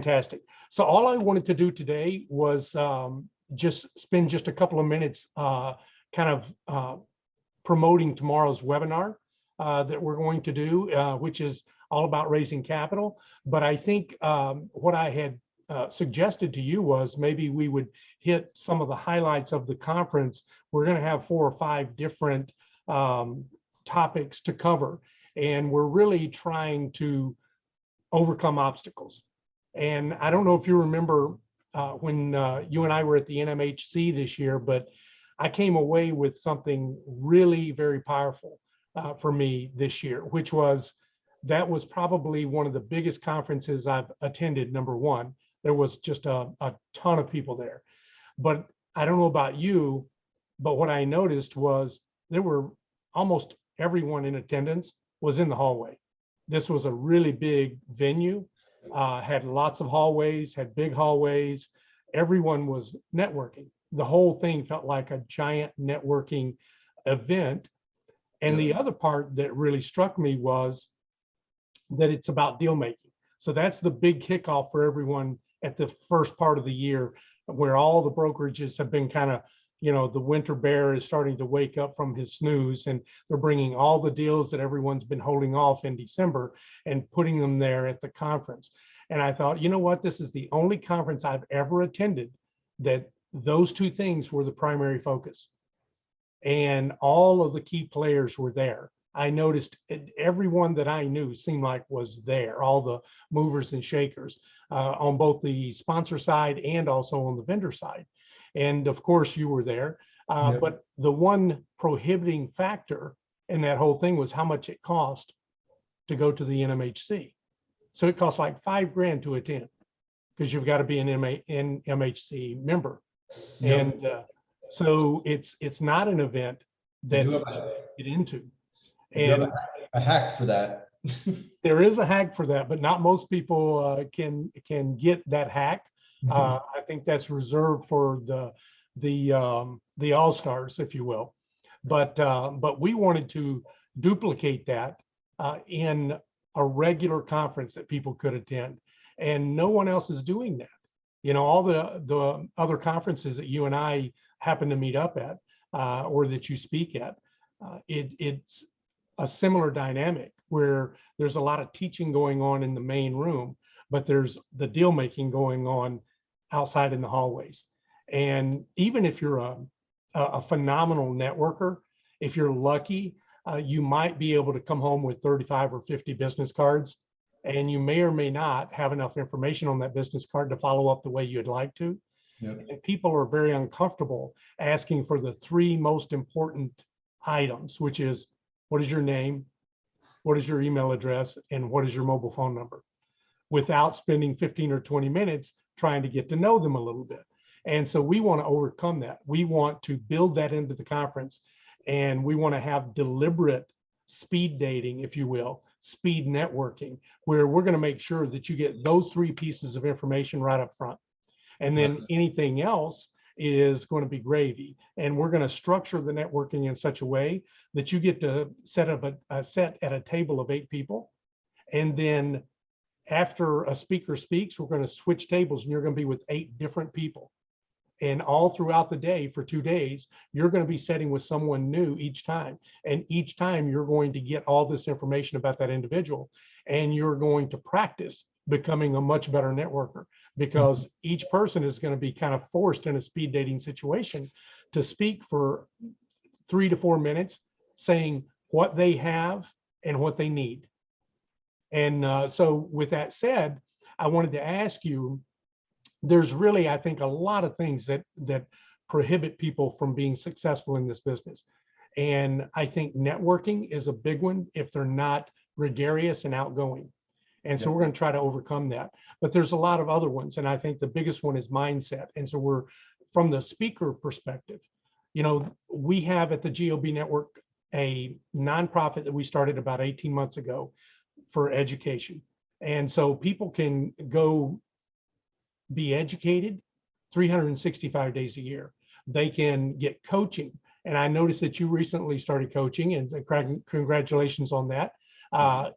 Fantastic. So all I wanted to do today was just spend just a couple of minutes promoting tomorrow's webinar that we're going to do, which is all about raising capital. But I think what I had suggested to you was maybe we would hit some of the highlights of the conference. We're going to have 4 or 5 different topics to cover, and we're really trying to overcome obstacles. And I don't know if you remember when you and I were at the NMHC this year, but I came away with something really very powerful for me this year, which was that was probably one of the biggest conferences I've attended, number one. There was just a ton of people there. But I don't know about you, but what I noticed was there were almost everyone in attendance was in the hallway. This was a really big venue, had lots of hallways, had big hallways. Everyone was networking. The whole thing felt like a giant networking event. And the other part that really struck me was that it's about deal making. So that's the big kickoff for everyone at the first part of the year, where all the brokerages have been kind of, you know, the winter bear is starting to wake up from his snooze, and they're bringing all the deals that everyone's been holding off in December and putting them there at the conference. And I thought, you know what, this is the only conference I've ever attended that those two things were the primary focus. And all of the key players were there. I noticed everyone that I knew seemed like was there, all the movers and shakers on both the sponsor side and also on the vendor side. And of course you were there, but the one prohibiting factor in that whole thing was how much it cost to go to the NMHC. So it costs like $5 grand to attend because you've got to be an NMHC member. And so it's not an event that's get into. And a hack for that. There is a hack for that, but not most people can get that hack. I think that's reserved for the all-stars, if you will. But we wanted to duplicate that in a regular conference that people could attend, and no one else is doing that. You know, all the other conferences that you and I happen to meet up at, or that you speak at, it's a similar dynamic where there's a lot of teaching going on in the main room, but there's the deal making going on outside in the hallways. And even if you're a phenomenal networker, if you're lucky, you might be able to come home with 35 or 50 business cards, and you may or may not have enough information on that business card to follow up the way you'd like to. And people are very uncomfortable asking for the 3 most important items, which is, what is your name, what is your email address, and what is your mobile phone number, without spending 15 or 20 minutes trying to get to know them a little bit. And so we want to overcome that. We want to build that into the conference, and we want to have deliberate speed dating, if you will, speed networking, where we're going to make sure that you get those 3 pieces of information right up front. And then anything else is going to be gravy. And we're going to structure the networking in such a way that you get to set up a set at a table of 8 people. And then after a speaker speaks, we're going to switch tables, and you're going to be with 8 different people. And all throughout the day for 2 days, you're going to be sitting with someone new each time. And each time you're going to get all this information about that individual, and you're going to practice becoming a much better networker, because each person is going to be kind of forced in a speed dating situation to speak for 3 to 4 minutes, saying what they have and what they need. And so with that said, I wanted to ask you, there's really, I think, a lot of things that prohibit people from being successful in this business. And I think networking is a big one if they're not gregarious and outgoing. And so we're going to try to overcome that. But there's a lot of other ones. And I think the biggest one is mindset. And so we're, from the speaker perspective, you know, we have at the GOB Network a nonprofit that we started about 18 months ago for education. And so people can go be educated 365 days a year. They can get coaching. And I noticed that you recently started coaching, and congratulations on that.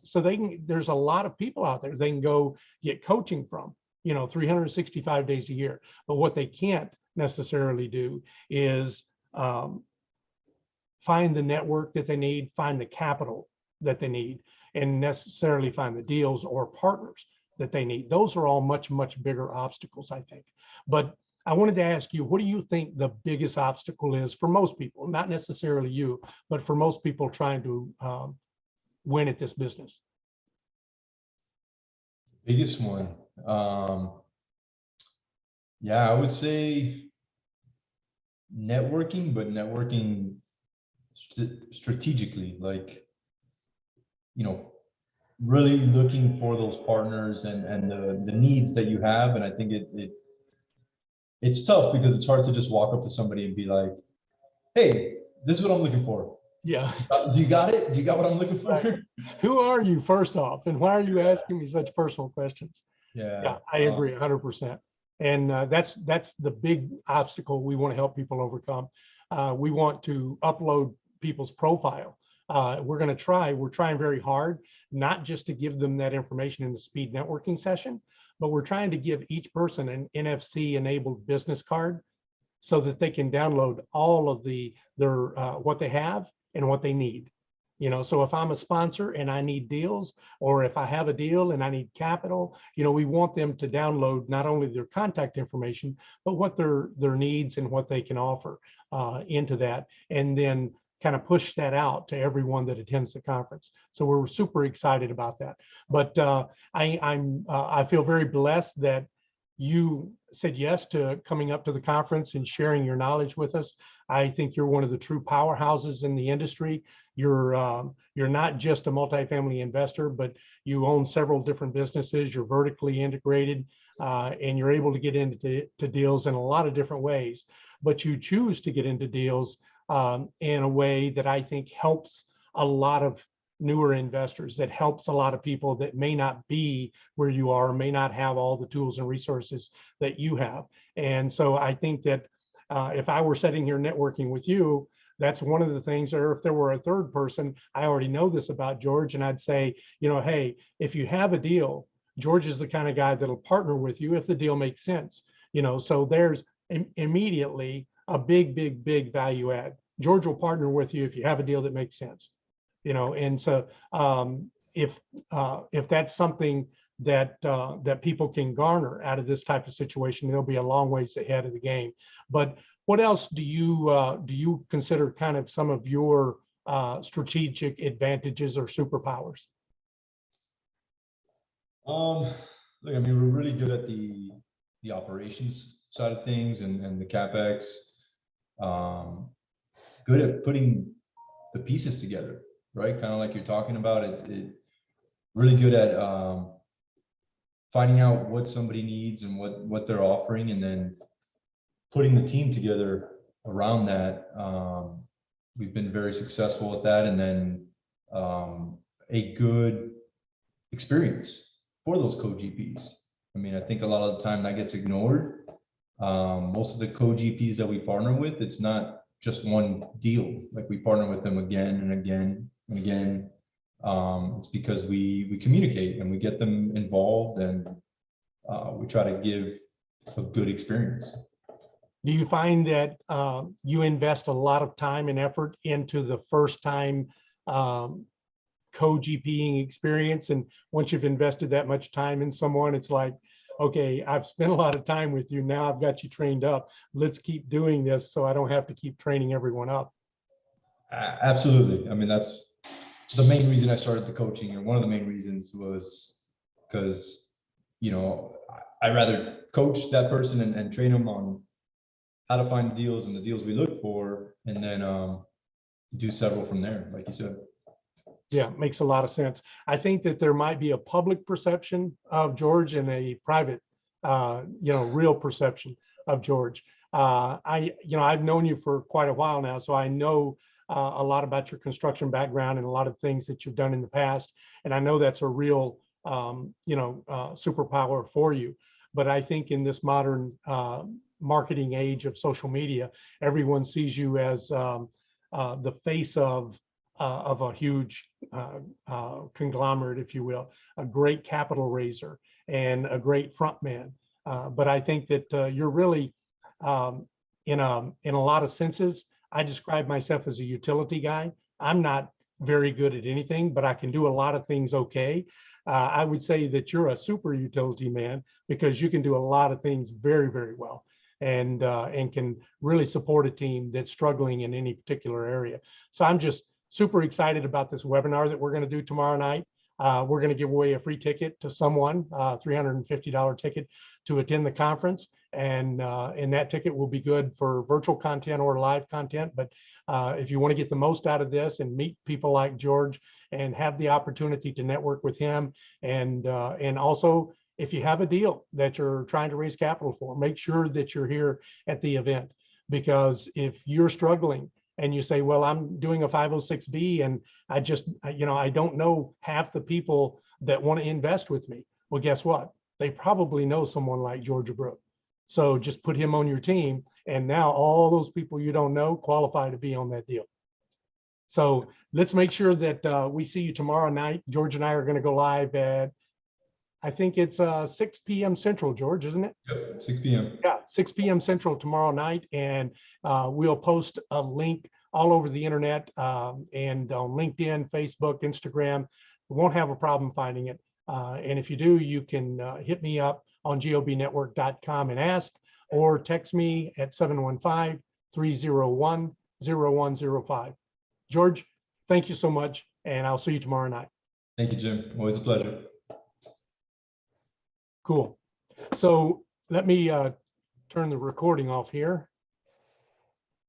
So there's a lot of people out there they can go get coaching from. 365 days a year. But what they can't necessarily do is find the network that they need, find the capital that they need, and necessarily find the deals or partners that they need. Those are all much, much bigger obstacles, I think. But I wanted to ask you, what do you think the biggest obstacle is for most people, not necessarily you, but for most people trying to win at this business? Biggest one. Yeah, I would say networking, but networking strategically, like, really looking for those partners and the needs that you have. And I think it's tough because it's hard to just walk up to somebody and be like, hey, this is what I'm looking for. Yeah. Do you got it? Do you got what I'm looking for? Right. Who are you, first off, and why are you asking me such personal questions? Yeah, I agree 100%. And that's the big obstacle we want to help people overcome. We want to upload people's profile. We're trying very hard, not just to give them that information in the speed networking session, but we're trying to give each person an NFC enabled business card so that they can download all of their what they have and what they need. So if I'm a sponsor and I need deals, or if I have a deal and I need capital, we want them to download not only their contact information, but what their needs and what they can offer into that, and then kind of push that out to everyone that attends the conference. So we're super excited about that. But I feel very blessed that you said yes to coming up to the conference and sharing your knowledge with us. I think you're one of the true powerhouses in the industry. You're not just a multifamily investor, but you own several different businesses. You're vertically integrated, and you're able to get into deals in a lot of different ways. But you choose to get into deals in a way that I think helps a lot of newer investors, that helps a lot of people that may not be where you are, may not have all the tools and resources that you have. And so I think that if I were sitting here networking with you, that's one of the things, or if there were a third person, I already know this about George, and I'd say, hey, if you have a deal, George is the kind of guy that'll partner with you if the deal makes sense. So there's immediately a big value add. George will partner with you if you have a deal that makes sense. And so if that's something that people can garner out of this type of situation, they'll be a long ways ahead of the game. But what else do you consider kind of some of your strategic advantages or superpowers? Look, I mean, we're really good at the operations side of things and the CapEx. Good at putting the pieces together, right? Kind of like you're talking about it. Really good at finding out what somebody needs and what they're offering, and then putting the team together around that. We've been very successful at that, and then a good experience for those co-GPs. I mean, I think a lot of the time that gets ignored. Most of the co-GPs that we partner with, it's not just one deal. Like, we partner with them again and again and again. It's because we communicate and we get them involved, and we try to give a good experience. Do you find that you invest a lot of time and effort into the first time co-GPing experience, and once you've invested that much time in someone, it's like, okay, I've spent a lot of time with you, now I've got you trained up, let's keep doing this so I don't have to keep training everyone up? Absolutely. I mean, that's the main reason I started the coaching, and one of the main reasons was because I'd rather coach that person and train them on how to find deals and the deals we look for, and then do several from there, like you said. Yeah, makes a lot of sense. I think that there might be a public perception of George and a private, real perception of George. I've known you for quite a while now, so I know a lot about your construction background and a lot of things that you've done in the past. And I know that's a real, superpower for you. But I think in this modern marketing age of social media, everyone sees you as the face of a huge conglomerate, if you will, a great capital raiser and a great front man. But I think that you're really, in a lot of senses, I describe myself as a utility guy. I'm not very good at anything, but I can do a lot of things okay. I would say that you're a super utility man because you can do a lot of things very, very well, and can really support a team that's struggling in any particular area. So I'm just super excited about this webinar that we're going to do tomorrow night. We're going to give away a free ticket to someone, $350 ticket to attend the conference. And that ticket will be good for virtual content or live content. But if you want to get the most out of this and meet people like George and have the opportunity to network with him, and also if you have a deal that you're trying to raise capital for, make sure that you're here at the event. Because if you're struggling and you say, well, I'm doing a 506B and I just, I don't know half the people that want to invest with me. Well, guess what? They probably know someone like Jorge Abreu. So just put him on your team. And now all those people you don't know qualify to be on that deal. So let's make sure that we see you tomorrow night. George and I are going to go live at, I think it's 6 p.m. Central, George, isn't it? Yep, 6 p.m. Yeah, 6 p.m. Central tomorrow night. And we'll post a link all over the internet, and on LinkedIn, Facebook, Instagram. We won't have a problem finding it. And if you do, you can hit me up on gobnetwork.com and ask, or text me at 715-301-0105. George, thank you so much, and I'll see you tomorrow night. Thank you, Jim. Always a pleasure. Cool. So let me turn the recording off here.